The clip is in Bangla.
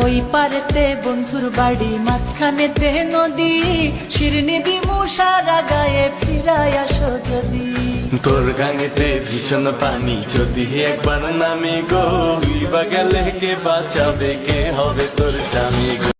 ওই পারেতে বন্ধুর বাড়ি, মাঝখানেতে নদী, শিরনি দিমু সারা গায়ে, ফিরাই আসো যদি। তোর গাঙেতে ভীষণ পানি, যদি একবার নামি গো, ডুইবা গেলে কে বাঁচাবে, কে হবে তোর স্বামী গো।